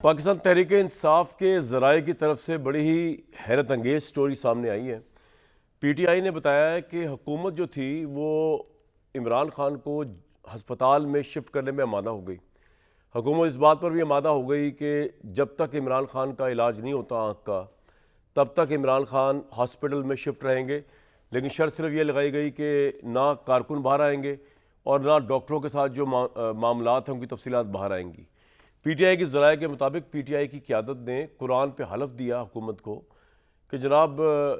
पाकिस्तान तहरीक इंसाफ के ज़राए की तरफ से बड़ी ही हैरत अंगेज़ स्टोरी सामने आई है। पीटीआई ने बताया है कि हुकूमत जो थी वो इमरान खान को हस्पताल में शिफ्ट करने में आमादा हो गई। हुकूमत इस बात पर भी आमादा हो गई कि जब तक इमरान खान का इलाज नहीं होता आँख का, तब तक इमरान खान हॉस्पिटल में शिफ्ट रहेंगे। लेकिन शर्त सिर्फ ये लगाई गई कि ना कारकुन बाहर आएंगे और ना डॉक्टरों के साथ जो मामलात हैं उनकी तफसीलात बाहर आएंगी। पीटीआई की ज़राए के मुताबिक पीटीआई की क़यादत ने कुरान पे हलफ दिया हुकूमत को कि जनाब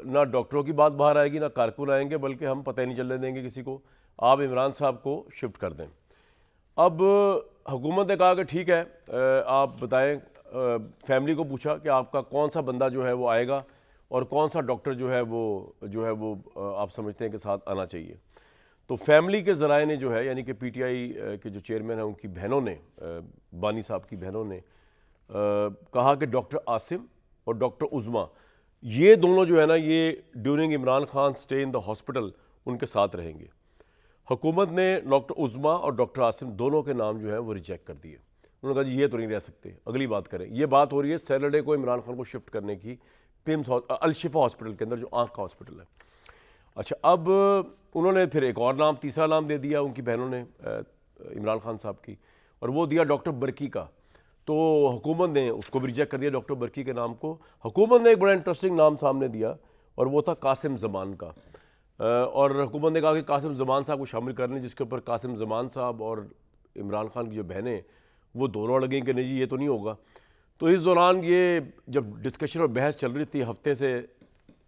ना डॉक्टरों की बात बाहर आएगी, ना कारकुन आएंगे, बल्कि हम पता ही नहीं चलने देंगे किसी को, आप इमरान साहब को शिफ्ट कर दें। अब हुकूमत ने कहा कि ठीक है, आप बताएं। फैमिली को पूछा कि आपका कौन सा बंदा जो है वो आएगा और कौन सा डॉक्टर जो है वो आप समझते हैं कि साथ आना चाहिए। तो फैमिली के ज़राए ने जो है, यानी कि पीटीआई के जो चेयरमैन हैं उनकी बहनों ने, बानी साहब की बहनों ने कहा कि डॉक्टर आसिम और डॉक्टर उज़मा, ये दोनों जो है ना, ये during Imran Khan stay in the hospital उनके साथ रहेंगे। हुकूमत ने डॉक्टर उज़मा और डॉक्टर आसिम दोनों के नाम जो है वो रिजेक्ट कर दिए। उन्होंने कहा जी ये तो नहीं रह सकते, अगली बात करें। ये बात हो रही है सैटरडे को इमरान खान को शिफ्ट करने की पिम्स अल-शिफा हॉस्पिटल के अंदर, जो आँख का हॉस्पिटल है। अच्छा, अब उन्होंने फिर एक और नाम, तीसरा नाम दे दिया उनकी बहनों ने इमरान खान साहब की, और वो दिया डॉक्टर बरकी का। तो हुकूमत ने उसको भी रिजेक्ट कर दिया, डॉक्टर बरकी के नाम को। हुकूमत ने एक बड़ा इंटरेस्टिंग नाम सामने दिया और वो था कासिम ज़मान का। और हुकूमत ने कहा कि कासिम ज़मान साहब को शामिल कर लें, जिसके ऊपर कासिम ज़मान साहब और इमरान खान की जो बहनें वो दोनों लगें कि नहीं जी ये तो नहीं होगा। तो इस दौरान ये जब डिस्कशन और बहस चल रही थी, हफ्ते से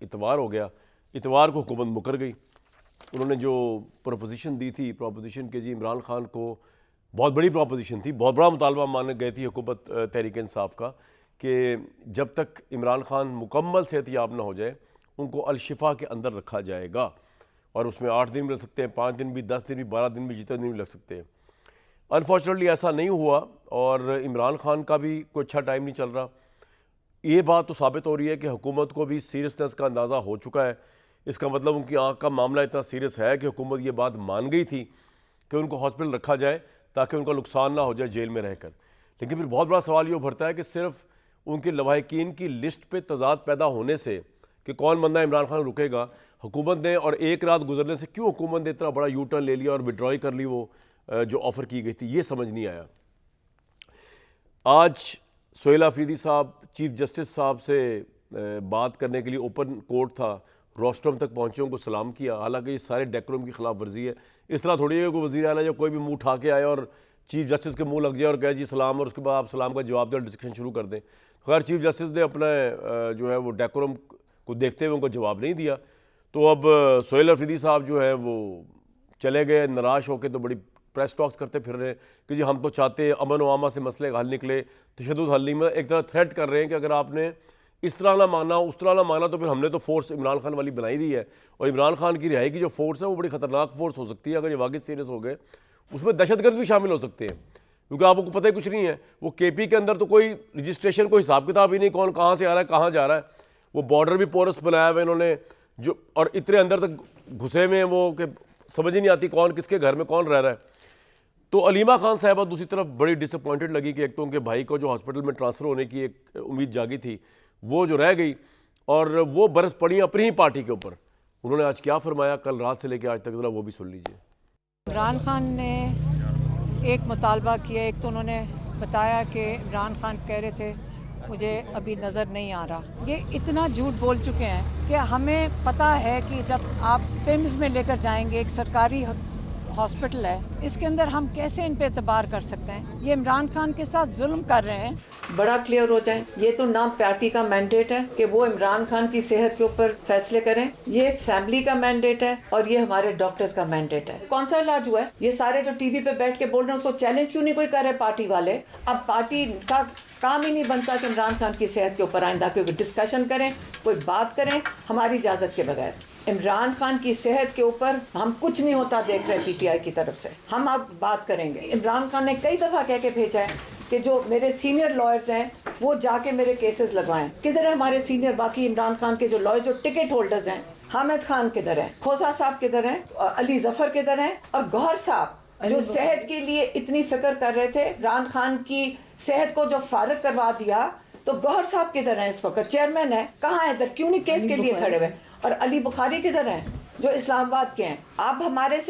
इतवार हो गया, इतवार को हुकूमत मुकर गई। उन्होंने जो प्रोपोजिशन दी थी, प्रोपोजिशन के जी इमरान खान को, बहुत बड़ी प्रोपोजिशन थी, बहुत बड़ा मुतालबा मान गई थी हुकूमत तहरीक इंसाफ का कि जब तक इमरान खान मुकम्मल सेहतयाब ना हो जाए उनको अल-शिफा के अंदर रखा जाएगा। और उसमें 8 दिन भी लग सकते हैं, 5 दिन भी, 10 दिन भी, 12 दिन भी, जितने दिन भी लग सकते हैं। अनफॉर्चुनेटली ऐसा नहीं हुआ और इमरान खान का भी कोई अच्छा टाइम नहीं चल रहा। ये बात तो साबित हो रही है कि हुकूमत को भी सीरियसनेस का अंदाज़ा हो चुका है। इसका मतलब उनकी आँख का मामला इतना सीरियस है कि हुकूमत ये बात मान गई थी कि उनको हॉस्पिटल रखा जाए ताकि उनका नुकसान ना हो जाए जेल में रहकर। लेकिन फिर बहुत बड़ा सवाल ये उभरता है कि सिर्फ उनके लवाहिकीन की लिस्ट पे तजाद पैदा होने से कि कौन बंदा इमरान खान रुकेगा, हुकूमत ने और एक रात गुजरने से क्यों हुकूमत ने इतना बड़ा यू टर्न ले लिया और विड्रॉ कर ली वो जो ऑफ़र की गई थी, ये समझ नहीं आया। आज सोहेल अफरीदी साहब चीफ जस्टिस साहब से बात करने के लिए ओपन कोर्ट था, रोस्टरम तक पहुँचे, उनको सलाम किया। हालांकि ये सारे डेकोरम की खिलाफ वर्जी है। इस तरह थोड़ी है कोई वज़ीर आला जो कोई भी मुंह उठा के आए और चीफ जस्टिस के मुंह लग जाए और कहे जी सलाम, और उसके बाद आप सलाम का जवाब दें और डिस्कशन शुरू कर दें। खैर चीफ जस्टिस ने अपना जो है वो डेकोरम को देखते हुए उनको जवाब नहीं दिया। तो अब सोहेल अफरीदी साहब जो है वो चले गए नाराज़ होकर, तो बड़ी प्रेस टॉक्स करते फिर रहे कि जी हम तो चाहते हैं अमन वामा से मसले का हल निकले, तशद्दुद हल नहीं। में एक तरह थ्रेट कर रहे हैं कि अगर आपने इस तरह ना माना, उस तरह ना माना, तो फिर हमने तो फोर्स इमरान खान वाली बनाई दी है, और इमरान खान की रिहाई की जो फोर्स है वो बड़ी ख़तरनाक फोर्स हो सकती है। अगर ये वाकई सीरियस हो गए, उसमें दहशतगर्द भी शामिल हो सकते हैं, क्योंकि आपको पता ही कुछ नहीं है। वो केपी के अंदर तो कोई रजिस्ट्रेशन, कोई हिसाब किताब ही नहीं, कौन कहाँ से आ रहा है, कहाँ जा रहा है। वो बॉर्डर भी पोरस बनाया हुआ इन्होंने, जो और इतने अंदर तक घुसे हुए हैं वो कि समझ ही नहीं आती कौन किसके घर में कौन रह रहा है। तो अलीमा खान साहबा दूसरी तरफ बड़ी डिसअपॉइंटेड लगी कि एक तो उनके भाई को जो हॉस्पिटल में ट्रांसफ़र होने की एक उम्मीद जागी थी वो जो रह गई, और वो बरस पड़ी अपनी ही पार्टी के ऊपर। उन्होंने आज क्या फरमाया कल रात से लेकर आज तक, ज़रा वो भी सुन लीजिए। इमरान खान ने एक मुतालबा किया। एक तो उन्होंने बताया कि इमरान खान कह रहे थे मुझे अभी नज़र नहीं आ रहा। ये इतना झूठ बोल चुके हैं कि हमें पता है कि जब आप पिम्स में लेकर जाएंगे, एक सरकारी हॉस्पिटल है, इसके अंदर हम कैसे इन पे एतबार कर सकते हैं। ये इमरान खान के साथ जुल्म कर रहे हैं। बड़ा क्लियर हो जाए, ये तो ना पार्टी का मैंडेट है कि वो इमरान खान की सेहत के ऊपर फैसले करें, ये फैमिली का मैंडेट है और ये हमारे डॉक्टर्स का मैंडेट है। कौन सा इलाज हुआ है? ये सारे जो टीवी पे बैठ के बोल रहे हैं उसको चैलेंज क्यों नहीं कोई कर रहे पार्टी वाले? अब पार्टी का काम ही नहीं बनता कि इमरान खान की सेहत के ऊपर आइंदा कोई डिस्कशन करें, कोई बात करें हमारी इजाज़त के बगैर। इमरान खान की सेहत के ऊपर हम कुछ नहीं होता देख रहे पीटीआई की तरफ से। हम अब बात करेंगे। इमरान खान ने कई दफ़ा कह के भेजा है कि जो मेरे सीनियर लॉयर्स हैं वो जाके मेरे केसेस लगवाएं। किधर है हमारे सीनियर बाकी इमरान खान के जो लॉयर, जो टिकट होल्डर्स हैं? हामिद खान किधर है, खोसा साहब किधर हैं, अली जफर किधर हैं, और गौहर साहब जो सेहत के लिए इतनी फिक्र कर रहे थे, इमरान खान की सेहत को जो फारिग करवा दिया, तो गौहर साहब किधर हैं इस वक्त? चेयरमैन है, कहाँ है इधर? क्यों नहीं केस के लिए खड़े हुए? और अली बुखारी किधर हैं जो इस्लामाबाद के हैं? आप हमारे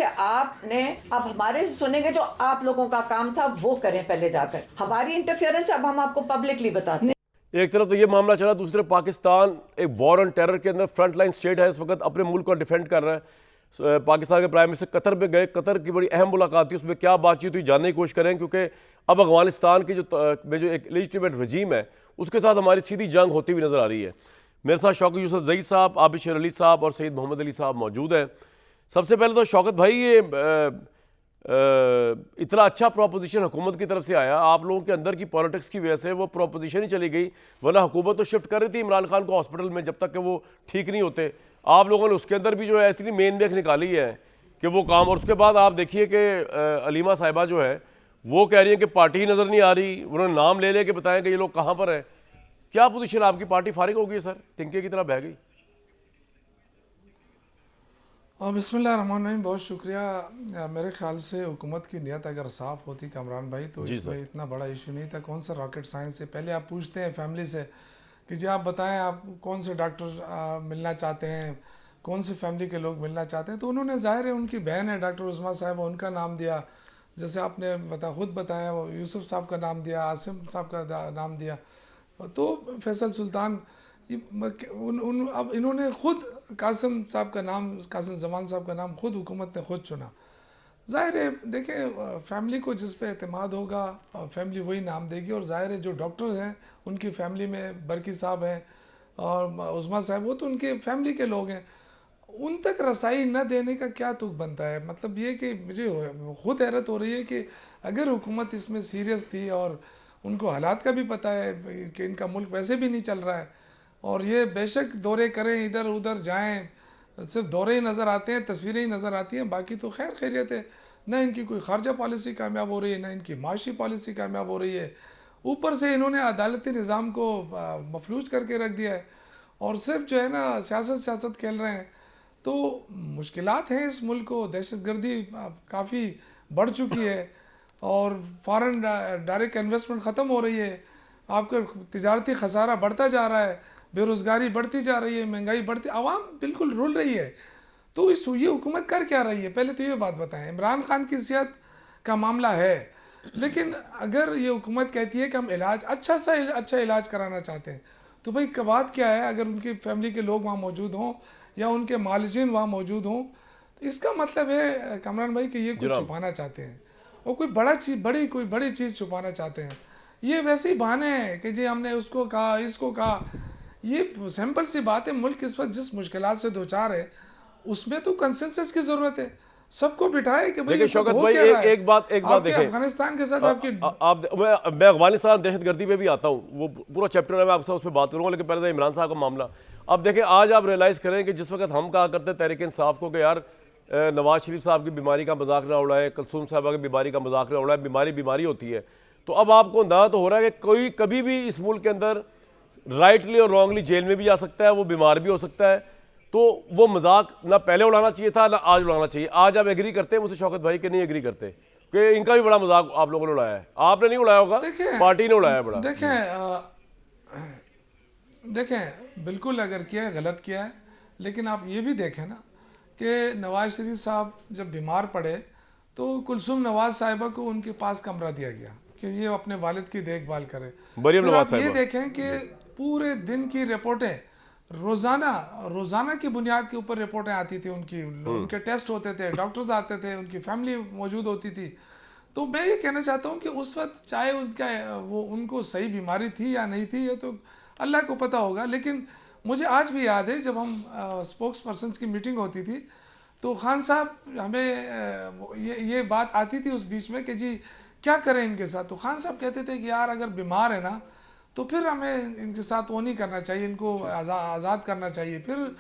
से सुनेंगे, जो आप लोगों का काम था वो करें पहले जाकर। हमारी इंटरफेरेंस अब हम आपको पब्लिकली बताते हैं। एक तरफ तो ये मामला चला, दूसरी तरफ पाकिस्तान एक वॉर ऑन टेरर के अंदर फ्रंट लाइन स्टेट है, इस वक्त अपने मुल्क को डिफेंड कर रहा है। पाकिस्तान के प्राइम मिनिस्टर कतर में गए, कतर की बड़ी अहम मुलाकात थी, उसमें क्या बातचीत हुई जानने की कोशिश करें, क्योंकि अब अफगानिस्तान की जो एक लेजिटिमेट रजीम है उसके साथ हमारी सीधी जंग होती हुई नजर आ रही है। मेरे साथ शौकत यूसुफ जई साहब, आबिद शेर अली साहब और सईद मोहम्मद अली साहब मौजूद हैं। सबसे पहले तो शौकत भाई, ये इतना अच्छा प्रोपोजिशन हुकूमत की तरफ से आया, आप लोगों के अंदर की पॉलिटिक्स की वजह से वो प्रोपोजिशन ही चली गई, वरना हुकूमत तो शिफ्ट कर रही थी इमरान खान को हॉस्पिटल में जब तक कि वो ठीक नहीं होते। आप लोगों ने उसके अंदर भी जो है इतनी मेन ब्रेक निकाली है कि वो काम, और उसके बाद आप देखिए कि अलीमा साहिबा जो है वो कह रही है कि पार्टी ही नज़र नहीं आ रही, उन्होंने नाम ले के बताएं कि ये लोग कहाँ पर हैं। क्या पोजीशन आपकी? पार्टी फारिग हो गई सर, तिनके की तरह बह गई? बिस्मिल्लाहिर्रहमानिर्रहीम, बहुत शुक्रिया। मेरे ख्याल से हुकूमत की नीयत अगर साफ़ होती कामरान भाई, तो इसमें इतना बड़ा इशू नहीं था। कौन सा रॉकेट साइंस से? पहले आप पूछते हैं फैमिली से कि जी आप बताएं आप कौन से डॉक्टर मिलना चाहते हैं, कौन से फैमिली के लोग मिलना चाहते हैं, तो उन्होंने ज़ाहिर है उनकी बहन है डॉक्टर उस्मा साहब, उनका नाम दिया। जैसे आपने खुद बताया, यूसुफ साहब का नाम दिया, आसिम साहब का नाम दिया, तो फैसल सुल्तान, अब इन्होंने खुद कासिम साहब का नाम, कासिम जमान साहब का नाम खुद हुकूमत ने खुद चुना। ज़ाहिर है देखें, फैमिली को जिस पे एतमाद होगा फैमिली वही नाम देगी। और ज़ाहिर है जो डॉक्टर्स हैं उनकी फैमिली में बरकी साहब हैं और उस्मा साहब, वो तो उनके फैमिली के लोग हैं, उन तक रसाई न देने का क्या तुक बनता है? मतलब ये कि मुझे खुद हैरत हो रही है कि अगर हुकूमत इसमें सीरियस थी और उनको हालात का भी पता है कि इनका मुल्क वैसे भी नहीं चल रहा है, और ये बेशक दौरे करें, इधर उधर जाएं, सिर्फ दौरे ही नज़र आते हैं, तस्वीरें ही नज़र आती हैं, बाकी तो खैर खैरियत है। ना इनकी कोई खारजा पॉलिसी कामयाब हो रही है, ना इनकी माशी पॉलिसी कामयाब हो रही है। ऊपर से इन्होंने अदालती निज़ाम को मफलूज करके रख दिया है और सिर्फ जो है ना सियासत खेल रहे हैं। तो मुश्किलात हैं इस मुल्क को, दहशतगर्दी काफ़ी बढ़ चुकी है और फ़ॉरेन डायरेक्ट इन्वेस्टमेंट ख़त्म हो रही है, आपका तिजारती खसारा बढ़ता जा रहा है, बेरोज़गारी बढ़ती जा रही है, महंगाई बढ़ती, आवाम बिल्कुल रुल रही है। तो ये हुकूमत कर क्या रही है? पहले तो ये बात बताएं। इमरान खान की सेहत का मामला है, लेकिन अगर ये हुकूमत कहती है कि हम इलाज अच्छा इलाज कराना चाहते हैं, तो भाई बात क्या है? अगर उनकी फैमिली के लोग वहाँ मौजूद हों या उनके मालिजीन वहाँ मौजूद हों, तो इसका मतलब है कामरान भाई कि ये कुछ छुपाना चाहते हैं और कोई बड़ी चीज़ छुपाना चाहते हैं। ये वैसे ही बहाने हैं कि जी हमने उसको कहा, इसको कहा। ये सिंपल सी बात है, मुल्क इस वक्त जिस मुश्किलात से दो चार है उसमें तो कंसेंसस की ज़रूरत है, सबको बिठाए कि भाई शौकत भाई एक बात देखें, अफगानिस्तान के साथ आपकी मैं अफगानिस्तान दहशतगर्दी पे भी आता हूँ, वो पूरा चैप्टर है, मैं आपसे उस पर बात करूँगा, लेकिन पहले इमरान साहब का मामला। अब देखें, आज आप रियलाइज़ करें कि जिस वक्त हम कहा करते तहरीक इंसाफ को कि यार नवाज शरीफ साहब की बीमारी का मजाक ना उड़ाए, कुलसूम साहबा की बीमारी का मजाक ना उड़ाए, बीमारी होती है, तो अब आपको अंदाजा तो हो रहा है कि कोई कभी भी इस मुल्क के अंदर राइटली और रॉन्गली जेल में भी जा सकता है, वो बीमार भी हो सकता है। तो वो मजाक ना पहले उड़ाना चाहिए था, ना आज उड़ाना चाहिए। आज आप एग्री करते हैं मुझसे शौकत भाई के नहीं एग्री करते कि इनका भी बड़ा मजाक आप लोगों ने उड़ाया है? आपने नहीं उड़ाया होगा, पार्टी ने उड़ाया है बड़ा। देखें बिल्कुल अगर किया है गलत किया है, लेकिन आप ये भी देखें ना कि नवाज शरीफ साहब जब बीमार पड़े तो कुलसूम नवाज साहिबा को उनके पास कमरा दिया गया कि ये अपने वालिद की देखभाल करें। फिर आप ये देखें कि पूरे दिन की रिपोर्टें रोज़ाना की बुनियाद के ऊपर रिपोर्टें आती थी, उनके टेस्ट होते थे, डॉक्टर्स आते थे, उनकी फैमिली मौजूद होती थी। तो मैं ये कहना चाहता हूँ कि उस वक्त चाहे उनको सही बीमारी थी या नहीं थी, ये तो अल्लाह को पता होगा, लेकिन मुझे आज भी याद है जब हम स्पोक्स पर्सन की मीटिंग होती थी तो खान साहब हमें ये बात आती थी उस बीच में कि जी क्या करें इनके साथ। तो खान साहब कहते थे कि यार अगर बीमार है ना तो फिर हमें इनके साथ वो नहीं करना चाहिए, इनको आज़ाद करना चाहिए। फिर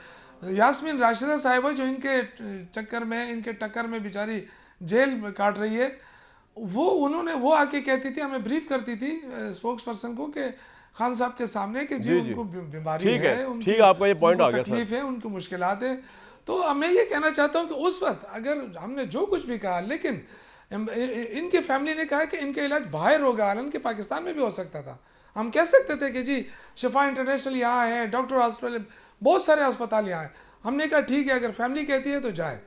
यास्मीन राशिदा साहिबा जो इनके चक्कर में, इनके टक्कर में बेचारी जेल में काट रही है, वो आके कहती थी, हमें ब्रीफ करती थी स्पोक्स पर्सन को कि खान साहब के सामने कि जी उनको बीमारी है, उनकी आपका ये पॉइंट आ गया, तकलीफ है, उनको मुश्किलात है। तो मैं ये कहना चाहता हूँ कि उस वक्त अगर हमने जो कुछ भी कहा, लेकिन इनकी फैमिली ने कहा कि इनका इलाज बाहर होगा, हालांकि पाकिस्तान में भी हो सकता था। हम कह सकते थे कि जी शिफा इंटरनेशनल यहाँ है, डॉक्टर हॉस्पिटल, बहुत सारे अस्पताल यहाँ है। हमने कहा ठीक है, अगर फैमिली कहती है तो जाए।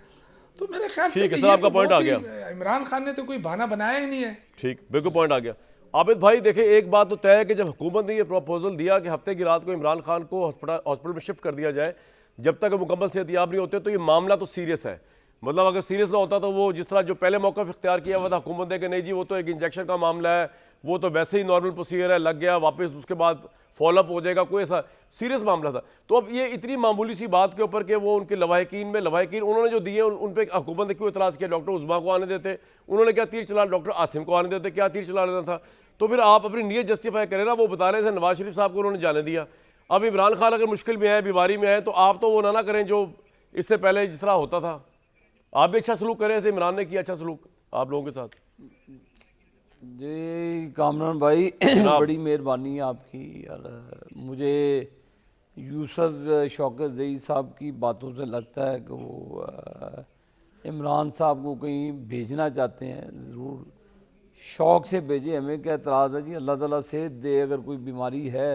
तो मेरे ख्याल से ठीक है कि सर, ये आपका तो पॉइंट आ बहुत ही- गया। इमरान खान ने तो कोई बहाना बनाया ही नहीं है। ठीक, बिल्कुल पॉइंट आ गया। आबिद भाई देखिए, एक बात तो तय है कि जब हुकूमत ने ये प्रपोजल दिया कि हफ्ते की रात को इमरान खान को हॉस्पिटल में शिफ्ट कर दिया जाए, जब तक मुकम्मल सेहतियाब नहीं होते, तो ये मामला तो सीरियस है। मतलब अगर सीरियस ना होता तो वो जिस तरह जो पहले मौक़िफ़ इख्तियार किया हुआ था हुकूमत ने कि नहीं जी वो तो एक इंजेक्शन का मामला है, वो तो वैसे ही नॉर्मल प्रोसीजर है, लग गया वापस उसके बाद फॉलोअप हो जाएगा, कोई ऐसा सीरियस मामला था। तो अब ये इतनी मामूली सी बात के ऊपर कि वो उनके लवाहिकीन उन्होंने जो दिए उन पर हुकूमत ने क्यों एतराज़ किया? डॉक्टर उस्मा को आने देते, उन्होंने क्या तीर चला, डॉक्टर आसिम को आने देते, क्या तीर चला लेना था? तो फिर आप अपनी नीयत जस्टिफाई करें ना। वो बता रहे थे नवाज शरीफ साहब को उन्होंने जाने दिया, अब इमरान खान अगर मुश्किल में आए, बीमारी में आए, तो आप तो वो ना करें जो इससे पहले जिस तरह होता था। आप भी अच्छा सलूक करें, ऐसे इमरान ने किया अच्छा सलूक आप लोगों के साथ। जी कामरान भाई बड़ी मेहरबानी है आपकी। यार मुझे यूसुफ शौकत ज़ई साहब की बातों से लगता है कि वो इमरान साहब को कहीं भेजना चाहते हैं। ज़रूर शौक़ से भेजे, हमें क्या एतराज़ है जी? अल्लाह ताला सेहत दे। अगर कोई बीमारी है,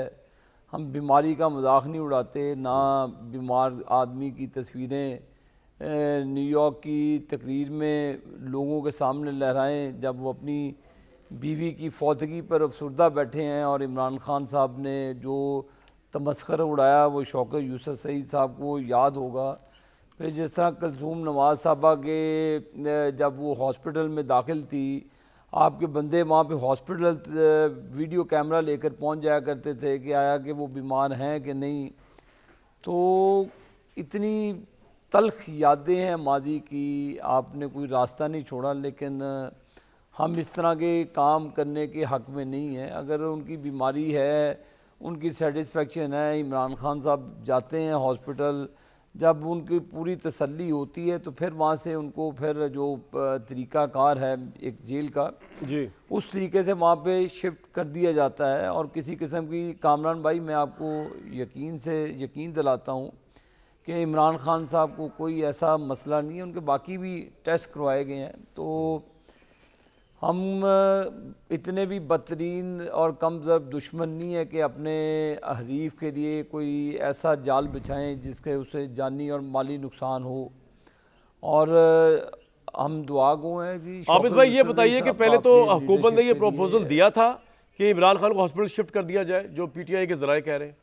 हम बीमारी का मजाक नहीं उड़ाते, ना बीमार आदमी की तस्वीरें न्यूयॉर्क की तकरीर में लोगों के सामने लहराएं जब वो अपनी बीवी की फौतगी पर अफसरदा बैठे हैं। और इमरान खान साहब ने जो तमस्खर उड़ाया वो शौकत यूसुफ सईद साहब को याद होगा। फिर जिस तरह कुलसूम नवाज साहबा के जब वो हॉस्पिटल में दाखिल थी, आपके बंदे वहाँ पे हॉस्पिटल वीडियो कैमरा लेकर पहुँच जाया करते थे कि आया कि वो बीमार हैं कि नहीं। तो इतनी तल्ख यादें हैं मादी की, आपने कोई रास्ता नहीं छोड़ा। लेकिन हम इस तरह के काम करने के हक़ में नहीं हैं। अगर उनकी बीमारी है, उनकी सेटिस्फेक्शन है, इमरान खान साहब जाते हैं हॉस्पिटल, जब उनकी पूरी तसल्ली होती है तो फिर वहाँ से उनको फिर जो तरीक़ाकार है एक जेल का जी, उस तरीके से वहाँ पे शिफ्ट कर दिया जाता है। और किसी किस्म की, कामरान भाई मैं आपको यकीन दिलाता हूँ कि इमरान खान साहब को कोई ऐसा मसला नहीं है। उनके बाकी भी टेस्ट करवाए गए हैं। तो हम इतने भी बदतरीन और कम ज़र्ब दुश्मन नहीं है कि अपने हरीफ के लिए कोई ऐसा जाल बिछाएं जिसके उसे जानी और माली नुकसान हो। और हम दुआ गो हैं कि आबिद भाई ये बताइए कि पहले तो हुकूमत ने ये प्रपोजल दिया था कि इमरान खान को हॉस्पिटल शिफ्ट कर दिया जाए, जो पीटीआई के ज़राए कह रहे हैं।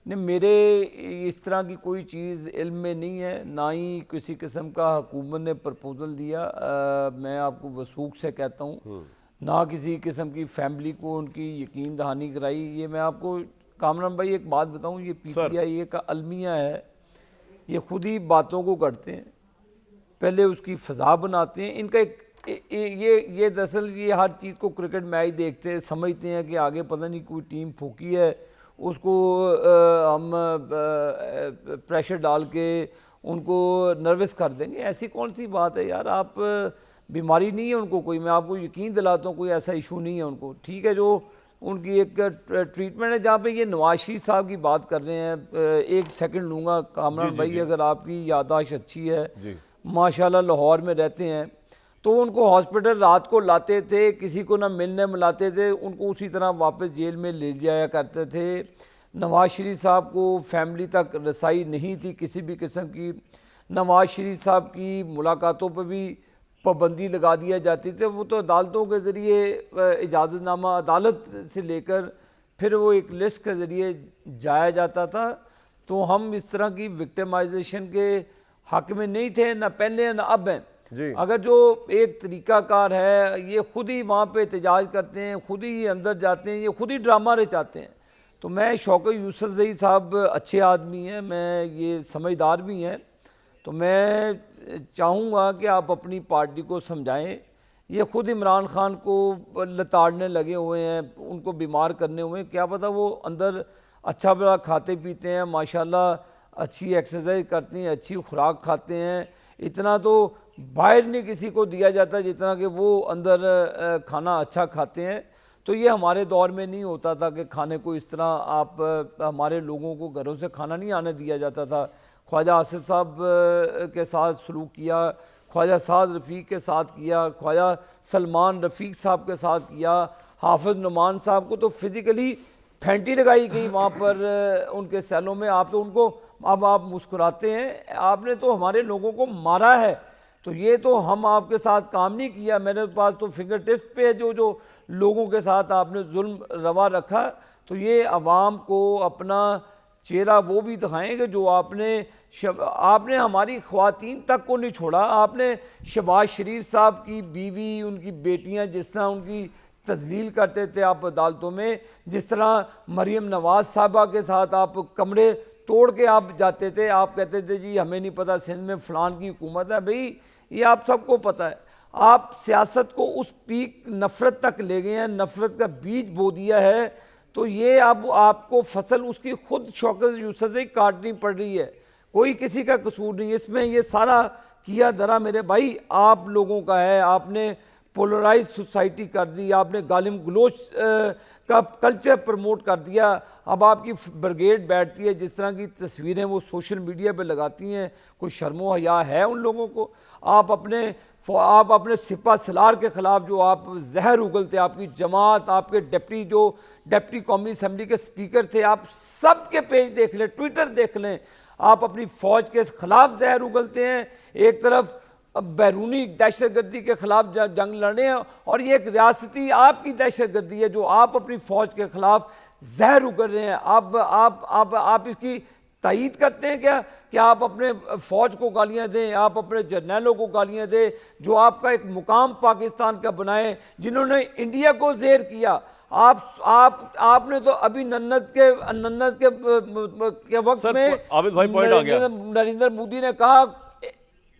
नहीं, मेरे इस तरह की कोई चीज़ इल्म में नहीं है, ना ही किसी किस्म का हुकूमत ने प्रपोजल दिया। मैं आपको वसूख से कहता हूँ, ना किसी किस्म की फैमिली को उनकी यकीन दहानी कराई। ये मैं आपको कामरान भाई एक बात बताऊँ, ये पीटीआई का अलमिया है, ये खुद ही बातों को करते हैं, पहले उसकी फ़ज़ा बनाते हैं। इनका एक ये दरअसल ये हर चीज़ को क्रिकेट मैच देखते हैं, समझते हैं कि आगे पता नहीं कोई टीम फूकी है, उसको हम प्रेशर डाल के उनको नर्वस कर देंगे। ऐसी कौन सी बात है यार? आप बीमारी नहीं है उनको कोई, मैं आपको यकीन दिलाता हूँ कोई ऐसा इशू नहीं है उनको। ठीक है, जो उनकी एक ट्रीटमेंट है। जहाँ पे ये नवाज शरीफ साहब की बात कर रहे हैं, एक सेकंड लूँगा कामरान भाई, अगर आपकी याददाश्त अच्छी है, माशाल्लाह लाहौर में रहते हैं, तो उनको हॉस्पिटल रात को लाते थे, किसी को ना मिलने मिलाते थे, उनको उसी तरह वापस जेल में ले जाया करते थे। नवाज शरीफ साहब को फैमिली तक रसाई नहीं थी किसी भी किस्म की। नवाज शरीफ साहब की मुलाकातों पर भी पाबंदी लगा दिया जाती थी। वो तो अदालतों के ज़रिए इजाज़तनामा अदालत से लेकर फिर वो एक लिस्ट के ज़रिए जाया जाता था। तो हम इस तरह की विक्टिमाइजेशन के हक़ में नहीं थे, ना पहले ना अब हैं। अगर जो एक तरीक़ाकार है, ये खुद ही वहाँ पे एहतजाज करते हैं, खुद ही अंदर जाते हैं, ये खुद ही ड्रामा रचाते हैं। तो मैं शौकत यूसुफ ज़ई साहब अच्छे आदमी हैं, मैं ये समझदार भी हैं, तो मैं चाहूँगा कि आप अपनी पार्टी को समझाएं। ये खुद इमरान खान को लताड़ने लगे हुए हैं, उनको बीमार करने हुए हैं। क्या पता वो अंदर अच्छा बड़ा खाते पीते हैं, माशाल्लाह अच्छी एक्सरसाइज करते हैं, अच्छी खुराक खाते हैं। इतना तो बाहर नहीं किसी को दिया जाता जितना कि वो अंदर खाना अच्छा खाते हैं। तो ये हमारे दौर में नहीं होता था कि खाने को इस तरह आप हमारे लोगों को घरों से खाना नहीं आने दिया जाता था। ख्वाजा आसिफ साहब के साथ सलूक किया, ख्वाजा साद रफ़ीक के साथ किया, ख्वाजा सलमान रफ़ीक साहब के साथ किया, हाफिज़ नुमान साहब को तो फिज़िकली फैंटी लगाई गई वहाँ पर उनके सेलों में। आप तो उनको अब आप मुस्कुराते हैं, आपने तो हमारे लोगों को मारा है। तो ये तो हम आपके साथ काम नहीं किया, मेरे पास तो फिंगर टिप्स पे है जो लोगों के साथ आपने जुल्म रवा रखा। तो ये अवाम को अपना चेहरा वो भी दिखाएंगे जो आपने हमारी ख़वातीन तक को नहीं छोड़ा। आपने शहबाज शरीफ साहब की बीवी, उनकी बेटियां जिस तरह उनकी तजलील करते थे आप अदालतों में, जिस तरह मरीम नवाज साहबा के साथ आप कमरे तोड़ के आप जाते थे, आप कहते थे जी हमें नहीं पता सिंध में फ़लान की हुकूमत है। भाई ये आप सबको पता है। आप सियासत को उस पीक नफ़रत तक ले गए हैं, नफ़रत का बीज बो दिया है। तो ये अब आपको फसल उसकी खुद शौकत यूसुफ से काटनी पड़ रही है, कोई किसी का कसूर नहीं इसमें। ये सारा किया धरा मेरे भाई आप लोगों का है। आपने पोलराइज सोसाइटी कर दी, आपने गालिम गलोच का कल्चर प्रमोट कर दिया। अब आपकी ब्रिगेड बैठती है, जिस तरह की तस्वीरें वो सोशल मीडिया पे लगाती हैं, कोई शर्मो हया है उन लोगों को? आप अपने सिपा सलार के ख़िलाफ़ जो आप जहर उगलते, आपकी जमात, आपके डिप्टी कौमी असम्बली के स्पीकर थे, आप सब के पेज देख लें, ट्विटर देख लें, आप अपनी फ़ौज के ख़िलाफ़ जहर उगलते हैं। एक तरफ बैरूनी दहशतगर्दी के ख़िलाफ़ जंग लड़े हैं, और ये एक रियासती आपकी दहशतगर्दी है जो आप अपनी फ़ौज के ख़िलाफ़ जहर उगल रहे हैं। आप इसकी तायीद करते हैं क्या कि आप अपने फ़ौज को गालियां दें, आप अपने जर्नैलों को गालियां दें जो आपका एक मुकाम पाकिस्तान का बनाए, जिन्होंने इंडिया को ज़ेर किया? आपने तो अभी नन्नत के वक्त में आबिद भाई पॉइंट आ गया। नरेंद्र मोदी ने कहा,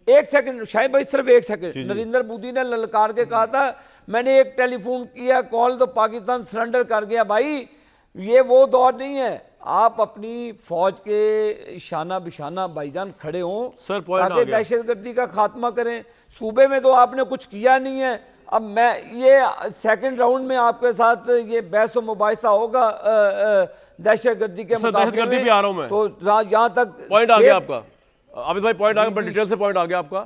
एक सेकंड शायद भाई, सिर्फ एक सेकंड, नरेंद्र मोदी ने ललकार के कहा था मैंने एक टेलीफोन किया कॉल तो पाकिस्तान सरेंडर कर गया। भाई ये वो दौर नहीं है। आप अपनी फौज के शाना बिशाना भाईजान खड़े हों सर, पॉइंट ताकि दहशतगर्दी का खात्मा करें। सूबे में तो आपने कुछ किया नहीं है। अब मैं ये सेकंड राउंड में आपके साथ ये बहस व मुबाहिसा होगा दहशतगर्दी के दहशतगर्दी भी आ रहा हूं मैं, तो यहाँ तक पॉइंट आ गया आपका आबिद भाई, पॉइंट आ गया, डिटेल से पॉइंट आ गया आपका।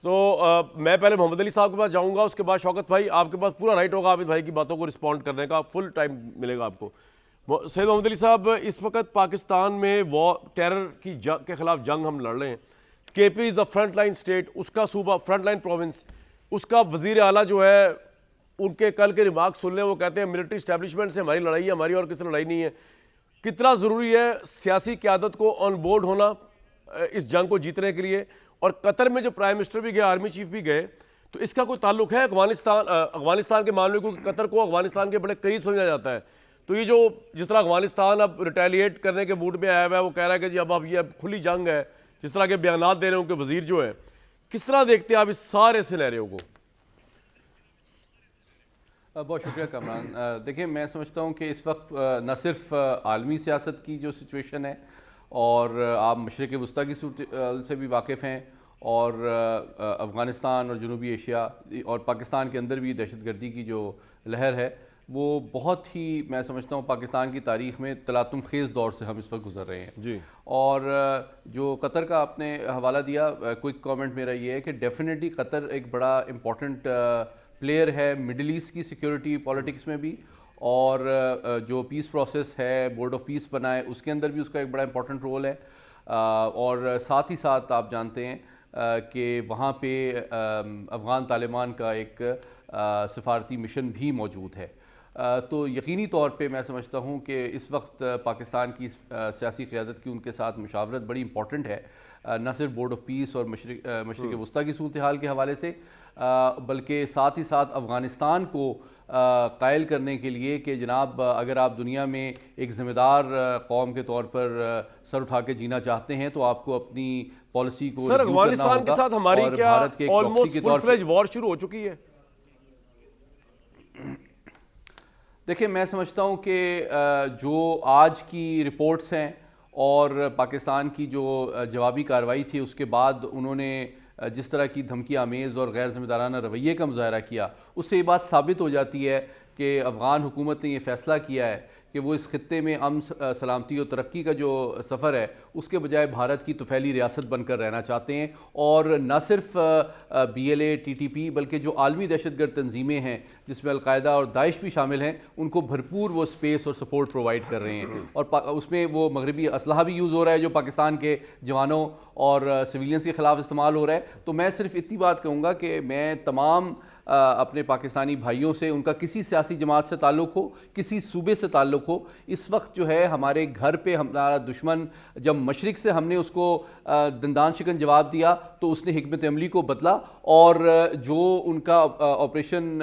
तो मैं पहले मोहम्मद अली साहब के पास जाऊंगा, उसके बाद शौकत भाई, आपके पास पूरा राइट होगा आबिद भाई की बातों को रिस्पॉन्ड करने का, फुल टाइम मिलेगा आपको। सैयद मोहम्मद अली साहब, इस वक्त पाकिस्तान में टेरर की के खिलाफ जंग हम लड़ रहे हैं। KP is a front line state, उसका सूबा फ्रंट लाइन प्रोविंस, उसका वजीर आला जो है, उनके कल के रिमार्क सुन लें, वो कहते हैं मिलिट्री इस्टेब्लिशमेंट से हमारी लड़ाई है, हमारी और किसी लड़ाई नहीं है। कितना ज़रूरी है सियासी क़यादत को ऑन बोर्ड होना इस जंग को जीतने के लिए? और कतर में जो प्राइम मिनिस्टर भी गए, आर्मी चीफ भी गए, तो इसका कोई ताल्लुक है अफगानिस्तान के मामले को? कतर को अफगानिस्तान के बड़े करीब समझा जाता है। तो ये जो जिस तरह अफगानिस्तान अब रिटेलिएट करने के मूड में आया हुआ है, वो कह रहा है कि जी अब ये खुली जंग है, जिस तरह के बयान दे रहे हैं उनके वजीर जो है, किस तरह देखते हैं आप इस सारे सिनेरियो को? बहुत शुक्रिया कमरान। देखिए, मैं समझता हूँ कि इस वक्त न सिर्फ आलमी सियासत की जो सिचुएशन है, और आप मशरिक़ वस्ता की से भी वाकिफ़ हैं, और अफ़गानिस्तान और जनूबी एशिया और पाकिस्तान के अंदर भी दहशतगर्दी की जो लहर है, वो बहुत ही, मैं समझता हूँ, पाकिस्तान की तारीख़ में तलातुम खेज़ दौर से हम इस वक्त गुजर रहे हैं जी। और जो कतर का आपने हवाला दिया, क्विक कमेंट मेरा ये है कि डेफिनेटली कतर एक बड़ा इम्पॉर्टेंट प्लेयर है मिडल ईस्ट की सिक्योरिटी पॉलिटिक्स में भी, और जो पीस प्रोसेस है, बोर्ड ऑफ पीस बना है, उसके अंदर भी उसका एक बड़ा इंपॉर्टेंट रोल है। और साथ ही साथ आप जानते हैं कि वहाँ पे अफ़गान तालिबान का एक सफारती मिशन भी मौजूद है। तो यकीनी तौर पे मैं समझता हूँ कि इस वक्त पाकिस्तान की सियासी क़यादत की उनके साथ मुशावरत बड़ी इंपॉर्टेंट है, न सिर्फ बोर्ड ऑफ पीस और मशरिक़ वस्ता की सूरत हाल के हवाले से, बल्कि साथ ही साथ अफ़गानिस्तान को कायल करने के लिए कि जनाब अगर आप दुनिया में एक ज़िम्मेदार कौम के तौर पर सर उठा के जीना चाहते हैं तो आपको अपनी पॉलिसी को सर, अफ़गानिस्तान के साथ हमारी क्या ऑलमोस्ट फुल फ्लेज वॉर शुरू हो चुकी है? देखिए, मैं समझता हूँ कि जो आज की रिपोर्ट्स हैं और पाकिस्तान की जो जवाबी कार्रवाई थी, उसके बाद उन्होंने जिस तरह की धमकी आमेज़ और गैर ज़िम्मेदाराना रवैये का मुज़ाहरा किया, उससे ये बात साबित हो जाती है कि अफ़गान हुकूमत ने ये फ़ैसला किया है कि वो इस खित्ते में अमन, सलामती और तरक्की का जो सफ़र है उसके बजाय भारत की तुफैली रियासत बनकर रहना चाहते हैं। और न सिर्फ BLA TTP बल्कि जो आलमी दहशतगर्द तंजीमें हैं जिसमें अलकायदा और दाइश भी शामिल हैं, उनको भरपूर वो स्पेस और सपोर्ट प्रोवाइड कर रहे हैं। और उसमें वो मगरबी असलहा भी यूज़ हो रहा है जो पाकिस्तान के जवानों और सिविलियंस के ख़िलाफ़ इस्तेमाल हो रहा है। तो मैं सिर्फ इतनी बात कहूँगा कि मैं तमाम अपने पाकिस्तानी भाइयों से, उनका किसी सियासी जमात से ताल्लुक़ हो, किसी सूबे से ताल्लुक़ हो, इस वक्त जो है हमारे घर पे हमारा दुश्मन जब मशरिक़ से हमने उसको दंदान शिकन जवाब दिया तो उसने हिकमत अमली को बदला और जो उनका ऑपरेशन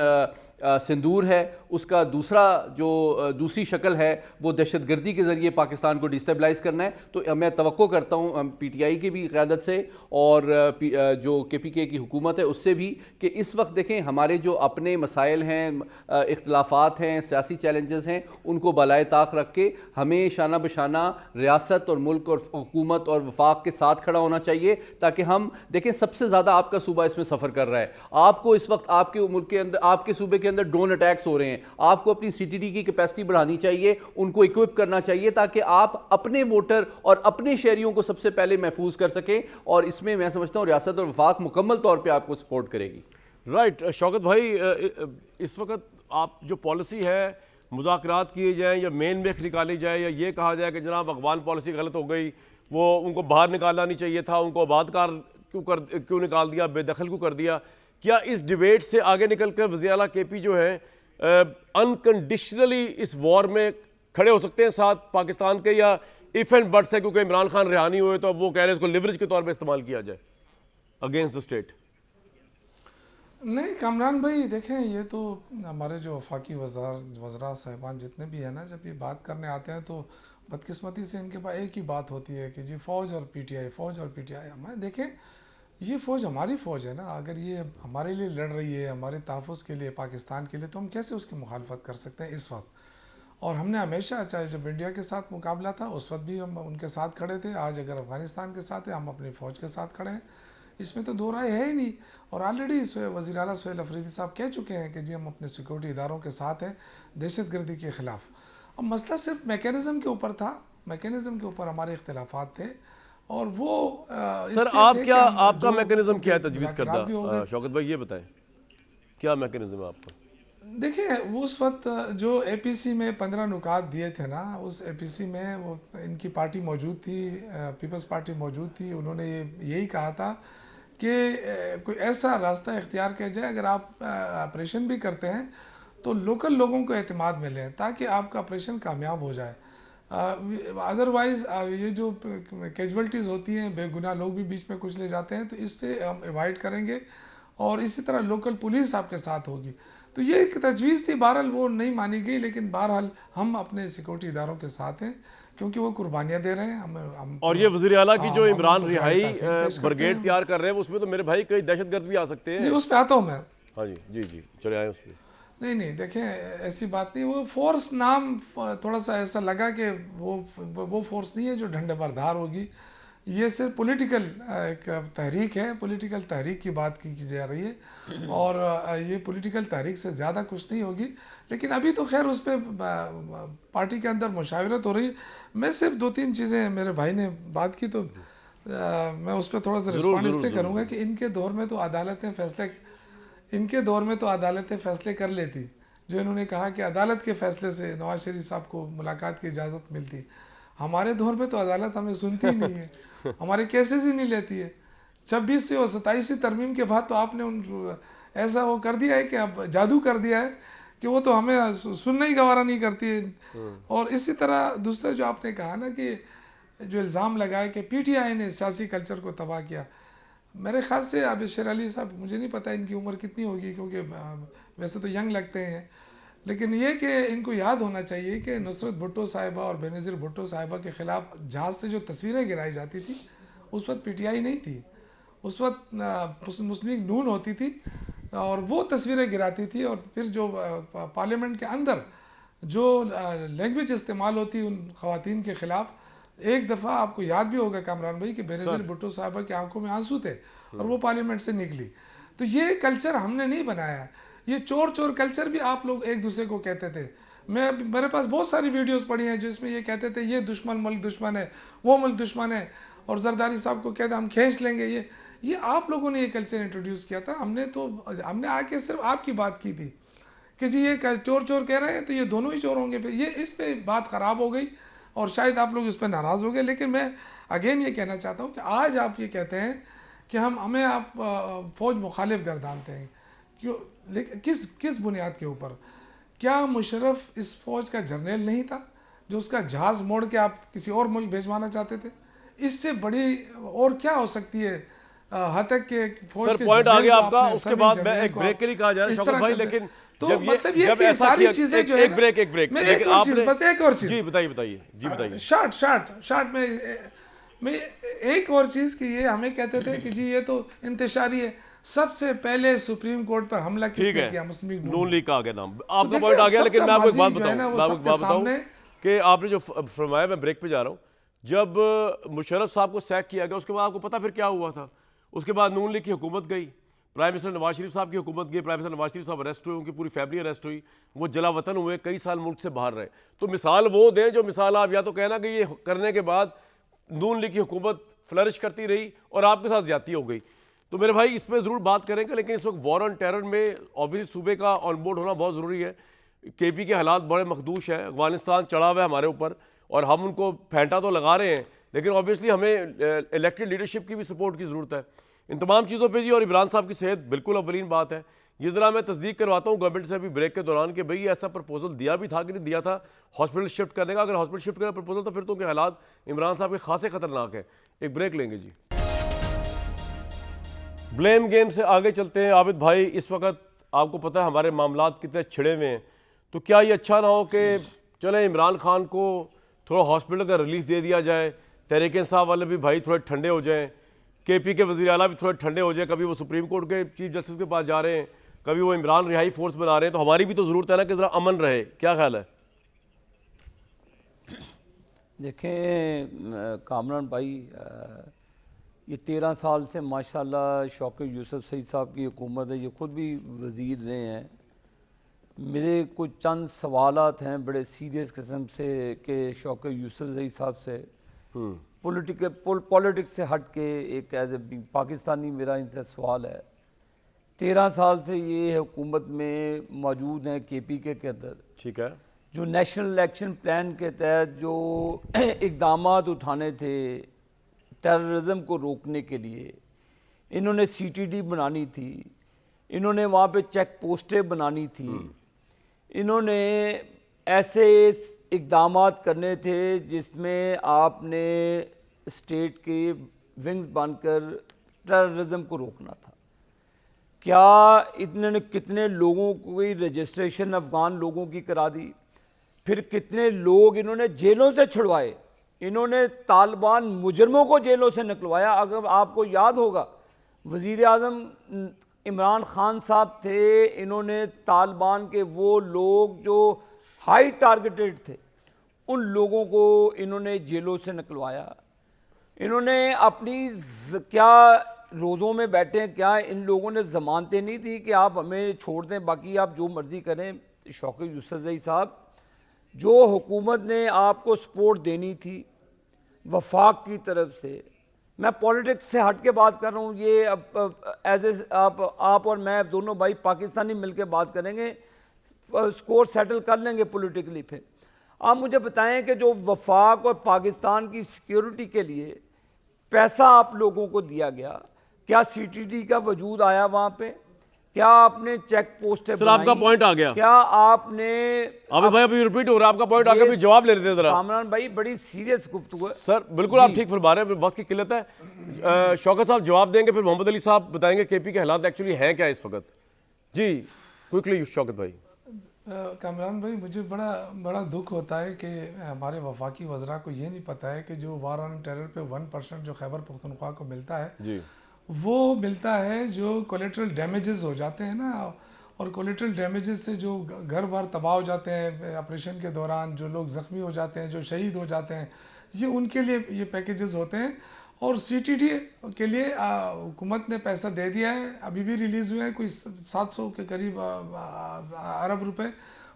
सिंदूर है उसका दूसरी शक्ल है वो दहशतगर्दी के ज़रिए पाकिस्तान को डिस्टेबलाइज़ करना है। तो मैं तवक्को करता हूँ PTI की भी क़यादत से और जो KPK की हुकूमत है उससे भी कि इस वक्त देखें हमारे जो अपने मसाइल हैं, इख्तलाफात हैं, सियासी चैलेंजेस हैं, उनको बलाए ताक रख के हमें शाना बशाना रियासत और मुल्क और हुकूमत और वफाक के साथ खड़ा होना चाहिए ताकि हम देखें सबसे ज़्यादा आपका सूबा इसमें सफ़र कर रहा है। आपको इस वक्त आपके मुल्क के अंदर, आपके सूबे के अंदर ड्रोन अटैक्स हो रहे हैं, आपको अपनी CTD की कैपेसिटी बढ़ानी चाहिए, उनको इक्विप करना चाहिए ताकि आप अपने वोटर और अपने शहरियों को सबसे पहले महफूज कर सकें। और इसमें मैं समझता हूँ रियासत और वफाक मुकम्मल तौर पे आपको सपोर्ट करेगी। राइट शौकत भाई, इस वक्त आप जो पॉलिसी है मुज़ाकरात किए जाएँ या मेन मेख निकाली जाए या ये कहा जाए कि जनाब अफगान पॉलिसी गलत हो गई, वो उनको बाहर निकालना नहीं चाहिए था, उनको आबादकार क्यों निकाल दिया, बेदखल क्यों कर दिया, क्या इस डिबेट से आगे निकलकर वज़ीर आला KP जो है अनकंडीशनली इस वॉर में खड़े हो सकते हैं साथ पाकिस्तान के, या इफ एंड बट्स है क्योंकि इमरान खान रिहानी हुए तो अब वो कह रहे हैं इसको लिवरेज के तौर पे इस्तेमाल किया जाए अगेंस्ट द स्टेट? नहीं कामरान भाई, देखें ये तो हमारे जो वफाकी वज़रा साहिबान जितने भी हैं ना, जब ये बात करने आते हैं तो बदकिस्मती से इनके पास एक ही बात होती है कि जी फ़ौज और PTI। हमें देखें ये फ़ौज हमारी फ़ौज है ना, अगर ये हमारे लिए लड़ रही है, हमारे तहफ़्फ़ुज़ के लिए, पाकिस्तान के लिए, तो हम कैसे उसकी मुखालफत कर सकते हैं इस वक्त। और हमने हमेशा, चाहे जब इंडिया के साथ मुकाबला था उस वक्त भी हम उनके साथ खड़े थे, आज अगर अफ़गानिस्तान के साथ है हम अपनी फ़ौज के साथ खड़े हैं, इसमें तो दो राय है ही नहीं। और ऑलरेडी वज़ीर आला सुहेल अफरीदी साहब कह चुके हैं कि जी हम अपने सिक्योरिटी इदारों के साथ हैं दहशतगर्दी के ख़िलाफ़। अब मसला सिर्फ मैकेनिज़्म के ऊपर था, मैकेनिज़्म के ऊपर हमारे इख्तिलाफ़ात थे और वो सर आपका मैकेनिज्म क्या है तजवीज़ करदा? शौकत भाई ये बताएं क्या मैकेनिज्म है आपका? देखिए वो उस वक्त जो APC में 15 नुकात दिए थे ना, उस APC में वो इनकी पार्टी मौजूद थी, पीपल्स पार्टी मौजूद थी। उन्होंने यही कहा था कि कोई ऐसा रास्ता इख्तियार किया जाए, अगर आप ऑपरेशन भी करते हैं तो लोकल लोगों को एतमाद में लें ताकि आपका ऑपरेशन कामयाब हो जाए। अदरवाइज़ ये जो कैजुअल्टीज़ होती हैं, बेगुनाह लोग भी बीच में कुछ ले जाते हैं, तो इससे हम अवॉइड करेंगे और इसी तरह लोकल पुलिस आपके साथ होगी। तो ये एक तजवीज़ थी, बहरहाल वो नहीं मानी गई, लेकिन बहरहाल हम अपने सिक्योरिटी इदारों के साथ हैं क्योंकि वो कुर्बानियाँ दे रहे हैं। हम और ये वज़ीर आला की जो इमरान रिहाई ब्रिगेड तैयार कर रहे हैं उसमें तो मेरे भाई कई दहशतगर्द भी आ सकते हैं। जी उस पर आता हूँ मैं। हाँ जी चले आए उस पर। नहीं देखें ऐसी बात नहीं, वो फोर्स नाम थोड़ा सा ऐसा लगा कि वो फोर्स नहीं है जो ढंडे बरदार होगी। ये सिर्फ पॉलिटिकल एक तहरीक है, पॉलिटिकल तहरीक की बात की जा रही है और ये पॉलिटिकल तहरीक से ज़्यादा कुछ नहीं होगी। लेकिन अभी तो खैर उस पर पार्टी के अंदर मुशावरत हो रही है। मैं सिर्फ 2-3 चीज़ें, मेरे भाई ने बात की तो मैं उस पर थोड़ा सा रिस्पॉन्ड इसलिए करूँगा कि इनके दौर में तो अदालतें फ़ैसले कर लेती। जो इन्होंने कहा कि अदालत के फ़ैसले से नवाज शरीफ साहब को मुलाकात की इजाज़त मिलती, हमारे दौर में तो अदालत हमें सुनती ही नहीं है, हमारे केसेस ही नहीं लेती है। 26वीं और 27वीं तरमीम के बाद तो आपने ऐसा वो कर दिया है कि अब जादू कर दिया है कि वो तो हमें सुनना ही गवारा नहीं करती है। और इसी तरह दूसरा जो आपने कहा ना कि जो इल्ज़ाम लगाया कि PTI ने सियासी कल्चर को तबाह किया, मेरे ख्याल से अब शेर अली साहब, मुझे नहीं पता इनकी उम्र कितनी होगी क्योंकि वैसे तो यंग लगते हैं, लेकिन ये कि इनको याद होना चाहिए कि नुसरत भुट्टो साहिबा और बेनज़ीर भुट्टो साहिबा के ख़िलाफ़ जहाज़ से जो तस्वीरें गिराई जाती थी उस वक्त PTI नहीं थी, उस वक्त मुस्लिम नून होती थी और वो तस्वीरें गिराती थी। और फिर जो पार्लियामेंट के अंदर जो लैंग्वेज इस्तेमाल होती उन ख़वातीन के ख़िलाफ़, एक दफ़ा आपको याद भी होगा कामरान भाई कि बेनज़ीर भुट्टो साहिबा की आंखों में आंसू थे और वो पार्लियामेंट से निकली। तो ये कल्चर हमने नहीं बनाया है, ये चोर कल्चर भी आप लोग एक दूसरे को कहते थे। मेरे पास बहुत सारी वीडियोस पड़ी हैं जिसमें ये कहते थे ये दुश्मन मुल्क दुश्मन है, वो मुल्क दुश्मन है, और जरदारी साहब को कहते हम खींच लेंगे। ये आप लोगों ने ये कल्चर इंट्रोड्यूस किया था। हमने आके सिर्फ आपकी बात की थी कि जी ये चोर चोर कह रहे हैं तो ये दोनों ही चोर होंगे। फिर ये इस पे बात ख़राब हो गई और शायद आप लोग इस पर नाराज़ हो गए। लेकिन मैं अगेन ये कहना चाहता हूँ कि आज आप ये कहते हैं कि हमें आप फ़ौज मुखालिफ गर्दानते हैं, क्यों? लेकिन किस बुनियाद के ऊपर? क्या मुशर्रफ इस फ़ौज का जर्नल नहीं था जो उसका जहाज़ मोड़ के आप किसी और मुल्क भेजवाना चाहते थे? इससे बड़ी और क्या हो सकती है हद तक के फौज के पॉइंट आ गया जर्नल को आपका। आपने उसके सभी बाद जर्नल मैं एक को ब्रेक के लिए कहा जा रहा है इस शौकत तरह भाई, करते लेकिन हैं। तो जब मतलब ये जब कि ऐसा सारी किया- चीजें जो है एक ब्रेक मैं एक और चीज, बस एक और चीज जी बताइए जी बताइए। शार्ट में एक और चीज कि ये हमें कहते थे कि जी ये तो इंतशारी है। सबसे पहले सुप्रीम कोर्ट पर हमला ठीक किसने है, किया? मुस्लिम लीग नून लीग का आ गया नाम, आपका देखिए, पॉइंट आ गया। सबका लेकिन मैं आपको एक बात माजी जो है ना, वो बताऊं, सबके सामने। कि आपने जो फरमाया, मैं ब्रेक पे जा रहा हूँ। जब मुशर्रफ साहब को सैक किया गया उसके बाद आपको पता फिर क्या हुआ था? उसके बाद नून लीग की हुकूमत गई, प्राइम मिनिस्टर नवाज शरीफ साहब की हुकूमत गई, प्राइम मिनिस्टर नवाज शरीफ साहब अरेस्ट हुए, उनकी पूरी फैमिली अरेस्ट हुई, वो जला वतन हुए, कई साल मुल्क से बाहर रहे। तो मिसाल वो दें जो मिसाल आप या तो कहना कि ये करने के बाद नून लीग की हुकूमत फ्लरिश करती रही और आपके साथ ज्यादती हो गई। तो मेरे भाई इस पर ज़रूर बात करेंगे, लेकिन इस वक्त वॉर ऑन टेरर में ऑब्वियसली सूबे का ऑन बोर्ड होना बहुत ज़रूरी है। केपी के हालात बड़े मखदूश हैं, अफगानिस्तान चढ़ा हुआ है हमारे ऊपर और हम उनको फेंटा तो लगा रहे हैं, लेकिन ऑब्वियसली हमें इलेक्टेड लीडरशिप की भी सपोर्ट की ज़रूरत है इन तमाम चीज़ों पे जी। और इमरान साहब की सेहत बिल्कुल अव्वलीन बात है। ये ज़रा मैं तस्दीक करवाता हूँ गवर्नमेंट से अभी ब्रेक के दौरान कि भाई ऐसा प्रपोजल दिया भी था कि नहीं दिया था हॉस्पिटल शिफ्ट करने का। अगर हॉस्पिटल शिफ्ट करने का प्रपोजल तो फिर तो उनके हालात इमरान साहब के खासे खतरनाक है। एक ब्रेक लेंगे जी। ब्लेम गेम से आगे चलते हैं। आबिद भाई, इस वक्त आपको पता है हमारे मामलात कितने छिड़े हुए हैं, तो क्या ये अच्छा ना हो कि चले इमरान खान को थोड़ा हॉस्पिटल का रिलीफ दे दिया जाए, तहरीक इंसाफ वाले भी भाई थोड़े ठंडे हो जाएं, केपी के वज़ीर आला भी थोड़े ठंडे हो जाए। कभी वो सुप्रीम कोर्ट के चीफ जस्टिस के पास जा रहे हैं, कभी वो इमरान रिहाई फोर्स बना रहे हैं, तो हमारी भी तो ज़रूरत है ना कि ज़रा अमन रहे। क्या ख्याल है? देखें कामरान भाई, ये 13 साल से माशाल्लाह शौकत यूसुफ सईद साहब की हुकूमत है, ये ख़ुद भी वज़ीर रहे हैं। मेरे कुछ चंद सवालात हैं बड़े सीरियस किस्म से कि शौकत यूसुफ सईद साहब से पॉलिटिक्स से हट के एक एज ए पाकिस्तानी मेरा इनसे सवाल है। 13 साल से ये हुकूमत में मौजूद हैं केपी के अंदर, ठीक है, जो नेशनल एक्शन प्लान के तहत जो इक़दामात उठाने थे टेररिज्म को रोकने के लिए, इन्होंने सीटीडी बनानी थी, इन्होंने वहाँ पे चेक पोस्टें बनानी थी, इन्होंने ऐसे इक़दामात करने थे जिसमें आपने स्टेट के विंग्स बनकर टेररिज्म को रोकना था। क्या इन्होंने कितने लोगों की रजिस्ट्रेशन अफ़गान लोगों की करा दी, फिर कितने लोग इन्होंने जेलों से छुड़वाए, इन्होंने तालिबान मुजरमों को जेलों से निकलवाया। अगर आपको याद होगा वज़ीर आज़म इमरान खान साहब थे, इन्होंने तालिबान के वो लोग जो हाई टारगेटेड थे उन लोगों को इन्होंने जेलों से निकलवाया। इन्होंने अपनी क्या रोज़ों में बैठे, क्या इन लोगों ने ज़मानतें नहीं दी कि आप हमें छोड़ दें, बाकी आप जो मर्ज़ी करें। शौकत यूसुफ सईद साहब, जो हुकूमत ने आपको सपोर्ट देनी थी वफाक की तरफ से, मैं पॉलिटिक्स से हट के बात कर रहा हूँ, ये अब एज ए आप और मैं दोनों भाई पाकिस्तानी मिलके बात करेंगे, स्कोर सेटल कर लेंगे पॉलिटिकली। फिर आप मुझे बताएं कि जो वफाक और पाकिस्तान की सिक्योरिटी के लिए पैसा आप लोगों को दिया गया, क्या सीटीडी का वजूद आया वहाँ पे? क्या आपने चेक पोस्टें सर आपका पॉइंट आ गया? क्या आपने आबिद भाई अभी रिपीट हो रहा है आपका पॉइंट, आगे भी जवाब ले रहे थे जरा। कामरान भाई बड़ी सीरियस गुफ्तगू है सर, बिल्कुल आप ठीक फरमा रहे हैं, वक्त की किल्लत है। शौकत साहब जवाब देंगे, फिर मोहम्मद अली साहब बताएंगे केपी के हालात एक्चुअली हैं क्या इस वक्त। जी क्विकली शौकत भाई। कामरान भाई, मुझे बड़ा दुख होता है कि हमारे वफाकी वज़रा को ये नहीं पता है कि जो वार ऑन टेरर पे 1% जो खैबर पख्तूनख्वा को मिलता है जी, वो मिलता है जो कोलेट्रल डैमेजेस हो जाते हैं ना, और कोलेट्रल डैमेजेस से जो घर बार तबाह हो जाते हैं ऑपरेशन के दौरान, जो लोग ज़ख्मी हो जाते हैं, जो शहीद हो जाते हैं, ये उनके लिए ये पैकेजेस होते हैं। और सीटीडी के लिए हुकूमत ने पैसा दे दिया है, अभी भी रिलीज़ हुए हैं कोई 700 के करीब अरब रुपए,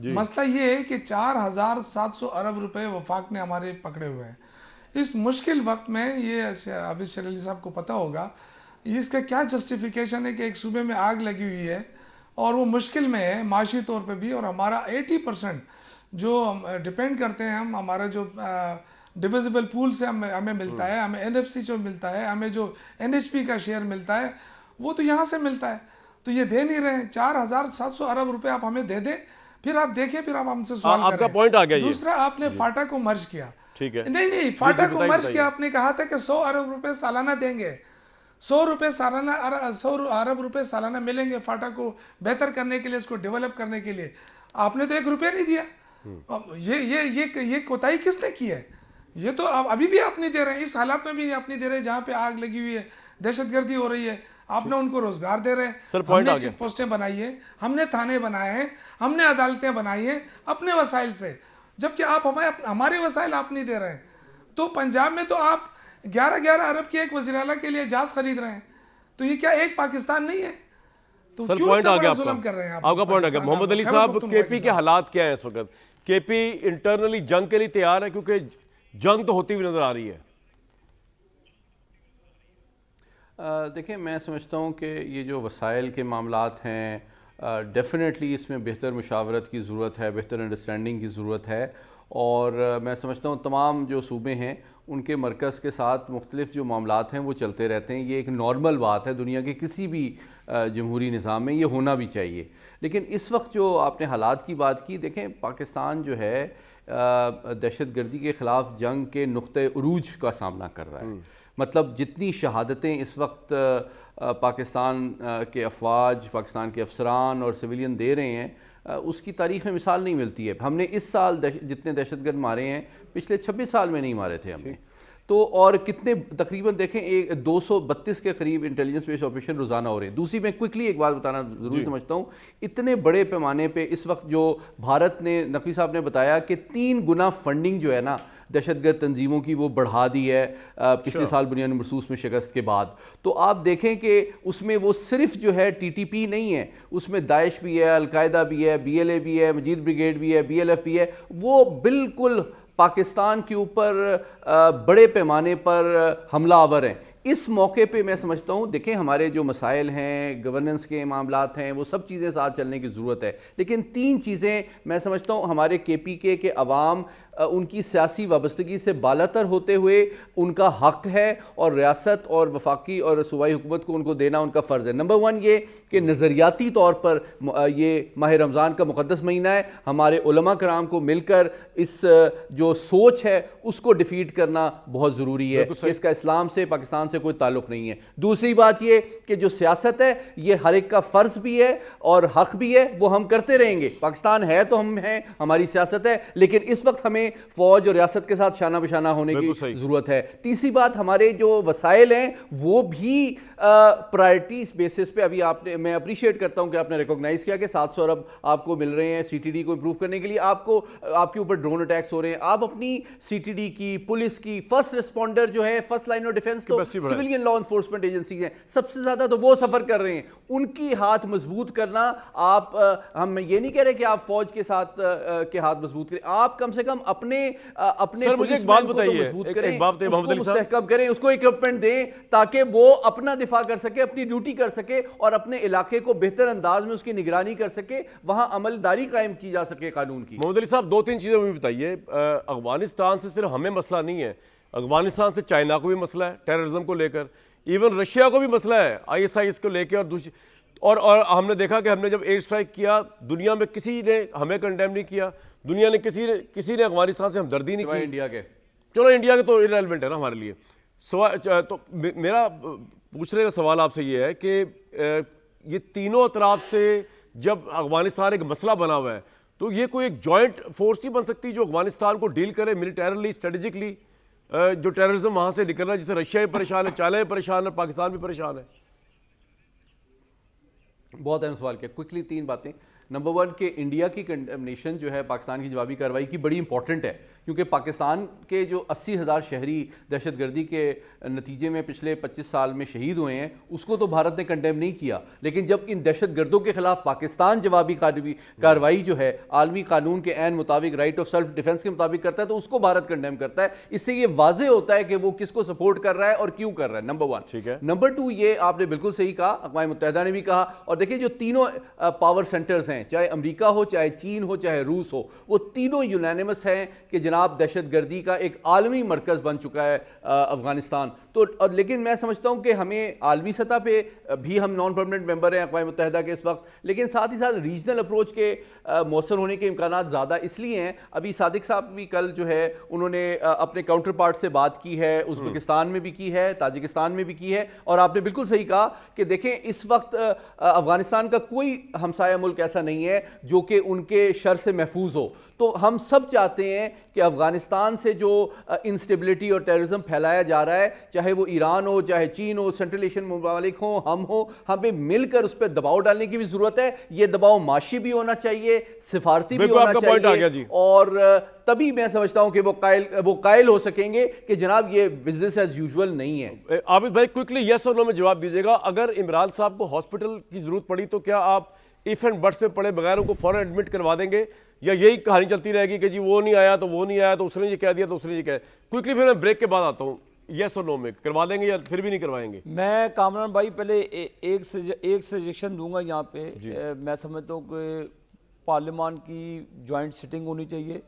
मसला ये है कि 4,700 अरब रुपए वफाक ने हमारे पकड़े हुए हैं इस मुश्किल वक्त में। ये अभी शरीफ साहब को पता होगा इसका क्या जस्टिफिकेशन है कि एक सूबे में आग लगी हुई है और वो मुश्किल में है माशी तौर पे भी, और हमारा 80% जो डिपेंड करते हैं हम, हमारा जो डिविजिबल पूल से हमें मिलता है, हमें NFC जो मिलता है, हमें जो NHP का शेयर मिलता है, वो तो यहाँ से मिलता है। तो ये दे नहीं रहे हैं। 4,700 अरब रुपए आप हमें दे दें, फिर आप देखिए, फिर आप हमसे सवाल करें। आपका पॉइंट आ गया ये। दूसरा, आपने फाटा को मर्ज किया। ठीक है, नहीं, फाटा को मर्ज किया। आपने कहा था कि 100 अरब रुपए सालाना देंगे, 100 अरब रुपए सालाना मिलेंगे फाटा को बेहतर करने के लिए, इसको डेवलप करने के लिए। आपने तो 1 रुपया नहीं दिया। ये कोताही किसने की है? ये तो अभी भी आप नहीं दे रहे हैं, इस हालात में भी आप नहीं दे रहे जहाँ पे आग लगी हुई है, दहशतगर्दी हो रही है। आपने उनको रोजगार दे रहे हैं। सर, पॉइंट आ हमने गया। चेक पोस्टें बनाई है, हमने थाने बनाए हैं, हमने अदालतें बनाई हैं अपने वसाइल से, जबकि आप हमारे वसाइल आप नहीं दे रहे हैं। तो पंजाब में तो आप 11-11 अरब की एक वज़ीर-ए-आला के लिए जहाज खरीद रहे हैं। तो ये क्या एक पाकिस्तान नहीं है? तो सर, क्यों पॉइंट इतना आ गया बड़ा जुल्म कर रहे हैं आप? आपका पॉइंट आ गया। मोहम्मद अली साहब, KP के हालात क्या हैं इस वक्त? KP इंटरनली जंग के लिए तैयार है, क्योंकि जंग तो होती हुई नजर आ रही है। देखिए, मैं समझता हूँ कि ये जो वसाइल के मामलात हैं, डेफिनेटली इसमें बेहतर मुशावरत की ज़रूरत है, बेहतर अंडरस्टैंडिंग की ज़रूरत है। और मैं समझता हूँ तमाम जो सूबे हैं उनके मरकज़ के साथ मुख्तलिफ जो मामलात हैं वो चलते रहते हैं। ये एक नॉर्मल बात है, दुनिया के किसी भी जमहूरी निज़ाम में ये होना भी चाहिए। लेकिन इस वक्त जो आपने हालात की बात की, देखें पाकिस्तान जो है दहशतगर्दी के ख़िलाफ़ जंग के नुक्ते उरूज का सामना कर रहा है। मतलब जितनी शहादतें इस वक्त पाकिस्तान के अफवाज, पाकिस्तान के अफसरान और सिविलियन दे रहे हैं, उसकी तारीख़ में मिसाल नहीं मिलती है। हमने इस साल जितने दहशतगर्द मारे हैं पिछले 26 साल में नहीं मारे थे हमने। तो और कितने तकरीबन देखें 232 के करीब इंटेलिजेंस बेस्ड ऑपरेशन रोज़ाना हो रहे हैं। दूसरी, मैं क्विकली एक बात बताना ज़रूरी समझता हूँ, इतने बड़े पैमाने पे इस वक्त जो भारत ने, नकवी साहब ने बताया कि 3 गुना फंडिंग जो है ना दहशतगर्द तंजीमों की वो बढ़ा दी है पिछले साल बुनियादी मरसूस में शिकस्त के बाद। तो आप देखें कि उसमें वो सिर्फ जो है TTP नहीं है, उसमें दाइश भी है, अलकायदा भी है, BLA भी है, मजीद ब्रिगेड भी है, BLF भी है। वो बिल्कुल पाकिस्तान के ऊपर बड़े पैमाने पर हमलावर हैं। इस मौके पे मैं समझता हूँ, देखें हमारे जो मसाइल हैं, गवर्नेंस के मामलात हैं, वो सब चीज़ें साथ चलने की ज़रूरत है। लेकिन 3 चीज़ें मैं समझता हूँ हमारे KPK के अवाम उनकी सियासी वाबस्तगी से बालातर होते हुए उनका हक है, और रियासत और वफाकी और सूबाई हुकूमत को उनको देना उनका फ़र्ज़ है। नंबर 1 ये कि नज़रियाती तौर पर ये माह रमज़ान का मुक़द्दस महीना है, हमारे उलमा कराम को मिलकर इस जो सोच है उसको डिफीट करना बहुत ज़रूरी है। इसका इस्लाम से, पाकिस्तान से कोई ताल्लुक़ नहीं है। दूसरी बात ये कि जो सियासत है ये हर एक का फ़र्ज़ भी है और हक भी है, वो हम करते रहेंगे। पाकिस्तान है तो हम हैं, हमारी सियासत है, लेकिन इस वक्त हमें फौज और रियासत के साथ शाना बशाना होने की जरूरत है। तीसरी बात, हमारे जो वसाइल हैं वो भी प्रायोरिटी बेसिस पे, अभी आपने, मैं अप्रिशिएट करता हूं कि आपने रिकॉग्नाइज किया कि 700 अरब आपको मिल रहे हैं CTD को इंप्रूव करने के लिए। आपके ऊपर ड्रोन अटैक्स हो रहे हैं, आप अपनी CTD की, पुलिस की, फर्स्ट रिस्पॉन्डर जो है, फर्स्ट लाइन ऑफ डिफेंस, तो सिविलियन लॉ एनफोर्समेंट एजेंसी हैं, सबसे ज्यादा तो वो सफर कर रहे हैं। उनकी हाथ मजबूत करना, हम ये नहीं कह रहे कि आप फौज के साथ के हाथ मजबूत करें, आप कम से कम अपने सर, मुझे एक बात बताइए, एक बात बताइए मोहम्मद अली साहब, करें, उसको इक्विपमेंट दें ताकि वो अपना दिफा कर सके, अपनी ड्यूटी कर सके और अपने इलाके को बेहतर अंदाज में उसकी निगरानी कर सके, वहां अमलदारी कायम की जा सके कानून की। मोहम्मद अली साहब, 2-3 चीजें मुझे बताइए। अफगानिस्तान से सिर्फ हमें मसला नहीं है, अफगानिस्तान से चाइना को भी मसला है टेररिज्म को लेकर, इवन रशिया को भी मसला है ISIS को लेकर, और दूसरी और हमने देखा कि हमने जब एयर स्ट्राइक किया, दुनिया में किसी ने हमें कंडेम नहीं किया, दुनिया ने किसी ने अफगानिस्तान से हमदर्दी नहीं की। इंडिया के, चलो इंडिया के तो इररेलेवेंट है ना हमारे लिए। तो मेरा पूछने का सवाल आपसे ये है कि ये तीनों तरफ से जब अफगानिस्तान एक मसला बना हुआ है, तो ये कोई एक जॉइंट फोर्स नहीं बन सकती जो अफगानिस्तान को डील करे मिलिटरली, स्ट्रेटेजिकली, जो टेररिज्म वहां से निकल रहा है, जिससे रशिया भी परेशान है, चाइना भी परेशान है, पाकिस्तान भी परेशान है। बहुत अहम सवाल किया। क्विकली 3 बातें। नंबर वन के इंडिया की कंडेमनेशन जो है पाकिस्तान की जवाबी कार्रवाई की बड़ी इंपॉर्टेंट है, क्योंकि पाकिस्तान के जो 80,000 शहरी दहशतगर्दी के नतीजे में पिछले 25 साल में शहीद हुए हैं, उसको तो भारत ने कंडेम नहीं किया। लेकिन जब इन दहशतगर्दों के खिलाफ पाकिस्तान जवाबी कार्रवाई जो है आलमी कानून के ऐन मुताबिक, राइट ऑफ सेल्फ डिफेंस के मुताबिक करता है, तो उसको भारत कंडेम करता है। इससे ये वाजे होता है कि वो किसको सपोर्ट कर रहा है और क्यों कर रहा है, नंबर वन। ठीक है। नंबर टू, ये आपने बिल्कुल सही कहा, अक़वाम मुत्तहिदा ने भी कहा, और देखिए जो तीनों पावर सेंटर्स हैं, चाहे अमेरिका हो, चाहे चीन हो, चाहे रूस हो, वो तीनों यूनानिमस हैं कि जनाब दहशतगर्दी का एक आलमी मरकज बन चुका है अफगानिस्तान। तो लेकिन मैं समझता हूं कि हमें आलमी सतह पे भी, हम नॉन परमानेंट मेंबर हैं अक़वाम मुत्तहिदा के इस वक्त, लेकिन साथ ही साथ रीजनल अप्रोच के मौसर होने के इम्कानात ज़्यादा इसलिए हैं। अभी सादिक साहब भी कल जो है उन्होंने अपने काउंटर पार्ट से बात की है, उज़्बेकिस्तान में भी की है, ताजिकिस्तान में भी की है, और आपने बिल्कुल सही कहा कि देखें इस वक्त अफगानिस्तान का कोई हमसाया मुल्क ऐसा नहीं है जो कि उनके शर से महफूज हो। तो हम सब चाहते हैं कि अफगानिस्तान से जो इंस्टेबिलिटी और टेररिज्म फैलाया जा रहा है, चाहे वो ईरान हो, चाहे चीन हो, सेंट्रल एशियन ममालिक हो, हमें मिलकर उस पर दबाव डालने की भी जरूरत है। ये दबाव माशी भी होना चाहिए, सिफारती भी होना चाहिए, और तभी मैं समझता हूं कि वो कायल हो सकेंगे कि जनाब ये बिजनेस एज यूजुअल नहीं है। आबिद भाई, क्विकली यस और नो में जवाब दीजिएगा। अगर इमरान साहब को हॉस्पिटल की जरूरत पड़ी तो क्या आप इफ एंड बट्स में पड़े बगैर उनको फौरन एडमिट करवा देंगे, या यही कहानी चलती रहेगी कि जी वो नहीं आया तो वो नहीं आया, तो उसने ये कह दिया तो उसने ये कह? क्विकली फिर मैं ब्रेक के बाद आता हूँ, यस और नो में करवा देंगे या फिर भी नहीं करवाएंगे? मैं कामरान भाई पहले एक सजेशन दूंगा यहाँ पे। मैं समझता हूँ कि पार्लियामान की ज्वाइंट सिटिंग होनी चाहिए।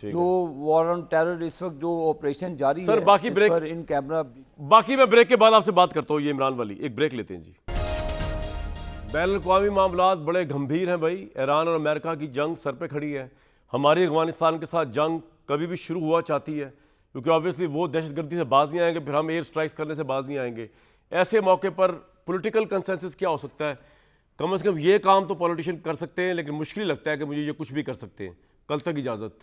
जो वॉर ऑन टेरर इस वक्त जो ऑपरेशन जारी सर, है, बाकी ब्रेक पर इन कैमरा, बाकी मैं ब्रेक के बाद आपसे बात करता हूँ। ये इमरान वाली एक ब्रेक लेते हैं जी। बैनुल-अक़वामी मामलात बड़े गंभीर हैं भाई। ईरान और अमेरिका की जंग सर पे खड़ी है। हमारी अफगानिस्तान के साथ जंग कभी भी शुरू हुआ चाहती है, क्योंकि ऑब्वियसली वो दहशतगर्दी से बाज नहीं आएंगे, फिर हम एयर स्ट्राइक्स करने से बाज नहीं आएंगे। ऐसे मौके पर पॉलिटिकल कंसेंसस क्या हो सकता है? कम से कम ये काम तो पॉलिटिशियन कर सकते हैं, लेकिन मुश्किल लगता है कि मुझे ये कुछ भी कर सकते हैं। कल तक इजाज़त।